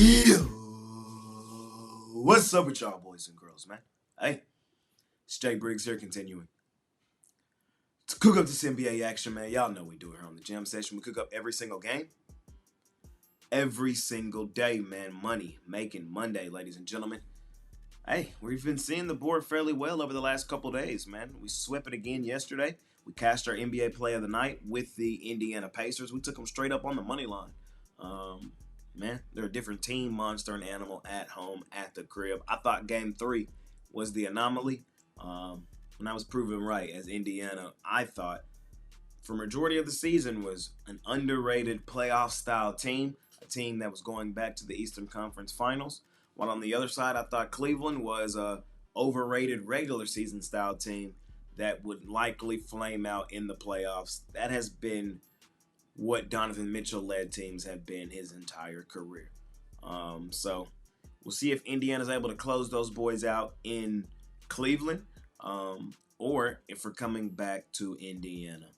Yo, what's up with y'all boys and girls, man? Hey, it's Jay Briggs here, continuing to cook up this NBA action, man. Y'all know we do it here on the Jam Session. We cook up every single game, every single day, man. Money making Monday, ladies and gentlemen. Hey, we've been seeing the board fairly well over the last couple days, man. We swept it again yesterday. We cashed our NBA play of the night with the Indiana Pacers. We took them straight up on the money line. Man, they're a different team, monster and animal, at home, at the crib. I thought Game 3 was the anomaly, and I was proven right, as Indiana, I thought, for majority of the season, was an underrated playoff-style team, a team that was going back to the Eastern Conference Finals. While on the other side, I thought Cleveland was a overrated regular season-style team that would likely flame out in the playoffs. That has been what Donovan Mitchell-led teams have been his entire career. So we'll see if Indiana's able to close those boys out in Cleveland, or if we're coming back to Indiana.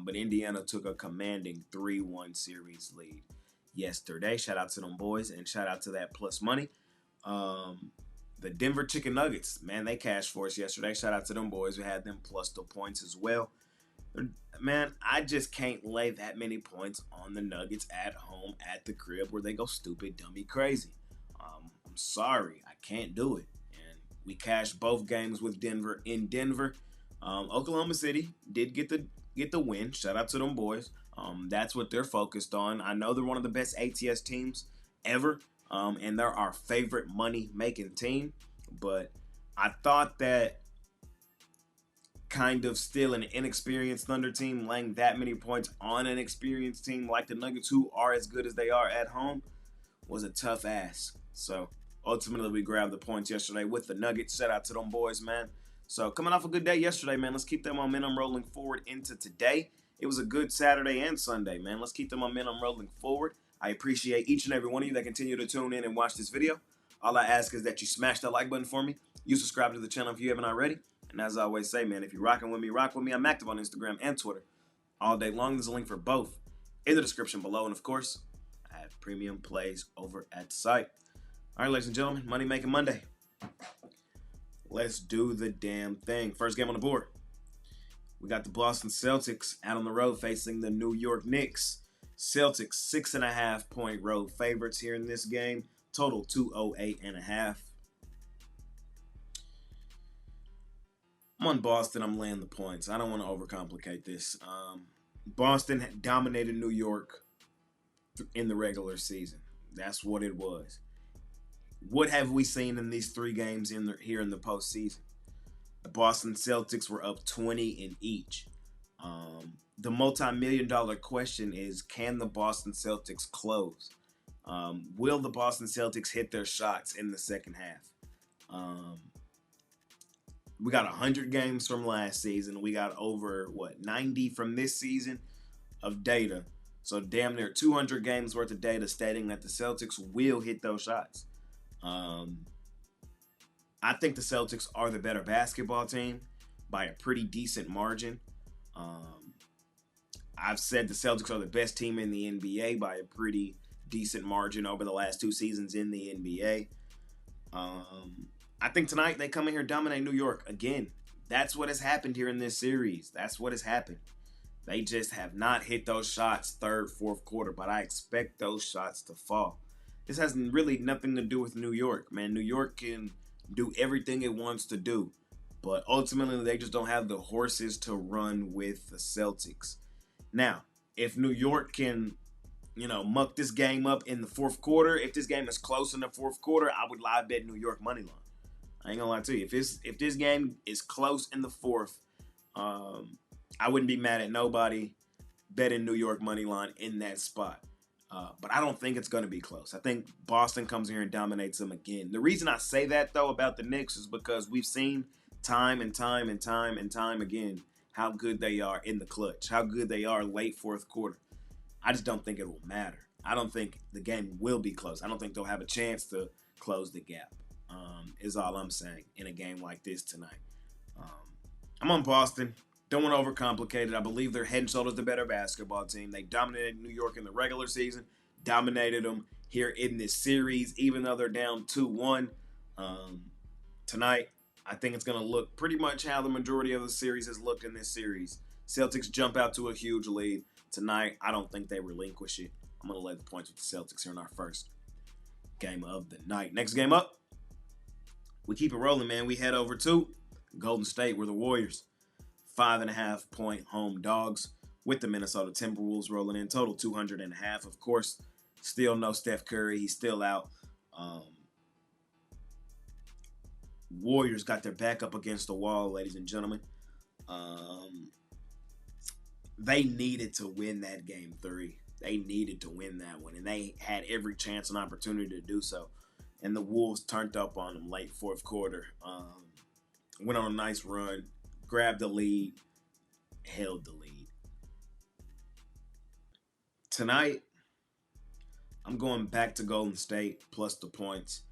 But Indiana took a commanding 3-1 series lead yesterday. Shout out to them boys, and shout out to that plus money. The Denver Chicken Nuggets, man, they cashed for us yesterday. Shout out to them boys. We had them plus the points as well. Man, I just can't lay that many points on the Nuggets at home, at the crib, where they go stupid, dummy, crazy. I'm sorry, I can't do it. And we cashed both games with Denver in Denver. Oklahoma City did get the win. Shout out to them boys. That's what they're focused on. I know they're one of the best ATS teams ever, and they're our favorite money-making team. But I thought that kind of still an inexperienced Thunder team laying that many points on an experienced team like the Nuggets, who are as good as they are at home, was a tough ask. So ultimately we grabbed the points yesterday with the Nuggets. Shout out to them boys, man. So coming off a good day yesterday, man, let's keep that momentum rolling forward into today. It was a good Saturday and Sunday, man. Let's keep the momentum rolling forward. I appreciate each and every one of you that continue to tune in and watch this video. All I ask is that you smash that like button for me. You subscribe to the channel if you haven't already. And as I always say, man, if you're rocking with me, rock with me. I'm active on Instagram and Twitter all day long. There's a link for both in the description below. And, of course, I have premium plays over at the site. All right, ladies and gentlemen, Money Making Monday. Let's do the damn thing. First game on the board. We got the Boston Celtics out on the road facing the New York Knicks. Celtics, 6.5-point road favorites here in this game. Total 208.5. I'm on Boston. I'm laying the points. I don't want to overcomplicate this. Boston dominated New York in the regular season. That's what it was. What have we seen in these three games here in the postseason? The Boston Celtics were up 20 in each. The multi-million-dollar question is, can the Boston Celtics close? Will the Boston Celtics hit their shots in the second half? We got 100 games from last season. We got over, 90 from this season of data. So damn near 200 games worth of data stating that the Celtics will hit those shots. I think the Celtics are the better basketball team by a pretty decent margin. I've said the Celtics are the best team in the NBA by a pretty decent margin over the last two seasons in the NBA. I think tonight they come in here and dominate New York again. That's what has happened here in this series. That's what has happened. They just have not hit those shots third, fourth quarter, but I expect those shots to fall. This has really nothing to do with New York, man. New York can do everything it wants to do, but ultimately they just don't have the horses to run with the Celtics. Now, if New York can, muck this game up in the fourth quarter, if this game is close in the fourth quarter, I would live bet New York money line. I ain't gonna lie to you. If this game is close in the fourth, I wouldn't be mad at nobody betting New York money line in that spot. But I don't think it's going to be close. I think Boston comes here and dominates them again. The reason I say that, though, about the Knicks is because we've seen time and time again how good they are in the clutch, how good they are late fourth quarter. I just don't think it will matter. I don't think the game will be close. I don't think they'll have a chance to close the gap, is all I'm saying in a game like this tonight. I'm on Boston. Don't want to overcomplicate it. I believe they're head and shoulders the better basketball team. They dominated New York in the regular season, dominated them here in this series, even though they're down 2-1 tonight. I think it's going to look pretty much how the majority of the series has looked in this series. Celtics jump out to a huge lead. Tonight, I don't think they relinquish it. I'm going to lay the points with the Celtics here in our first game of the night. Next game up, we keep it rolling, man. We head over to Golden State. We're the Warriors. 5.5-point home dogs with the Minnesota Timberwolves rolling in. Total 200.5. Of course, still no Steph Curry. He's still out. Warriors got their back up against the wall, ladies and gentlemen. They needed to win that game 3. They needed to win that one, and they had every chance and opportunity to do so. And the Wolves turned up on them late fourth quarter. Went on a nice run, grabbed the lead, held the lead. Tonight, I'm going back to Golden State plus the points.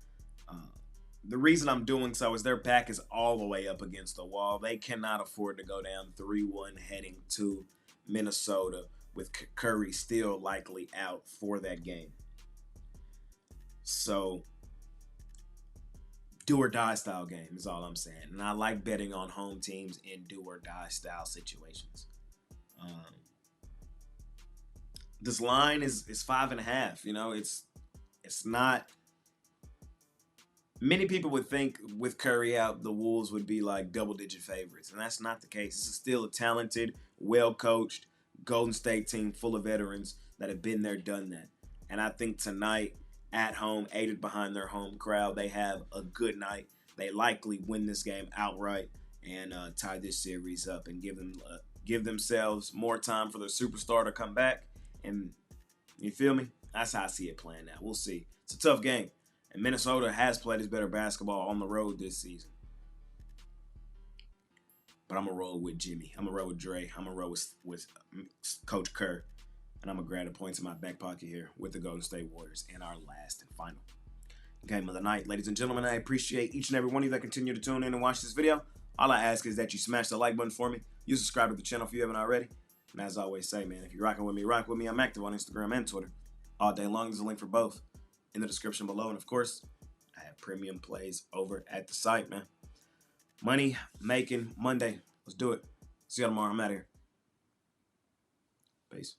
The reason I'm doing so is their back is all the way up against the wall. They cannot afford to go down 3-1 heading to Minnesota with Curry still likely out for that game. So, do or die style game is all I'm saying. And I like betting on home teams in do or die style situations. This line is 5.5. You know, it's not. Many people would think with Curry out, the Wolves would be like double-digit favorites, and that's not the case. This is still a talented, well-coached Golden State team full of veterans that have been there, done that. And I think tonight, at home, aided behind their home crowd, they have a good night. They likely win this game outright and tie this series up and give themselves more time for their superstar to come back. And you feel me? That's how I see it playing out. We'll see. It's a tough game. And Minnesota has played his better basketball on the road this season. But I'm going to roll with Jimmy. I'm going to roll with Dre. I'm going to roll with Coach Kerr. And I'm going to grab the points in my back pocket here with the Golden State Warriors in our last and final game of the night. Ladies and gentlemen, I appreciate each and every one of you that continue to tune in and watch this video. All I ask is that you smash the like button for me. You subscribe to the channel if you haven't already. And as I always say, man, if you're rocking with me, rock with me. I'm active on Instagram and Twitter all day long. There's a link for both in the description below. And of course, I have premium plays over at the site, man. Money making Monday. Let's do it. See you tomorrow. I'm out of here. Peace.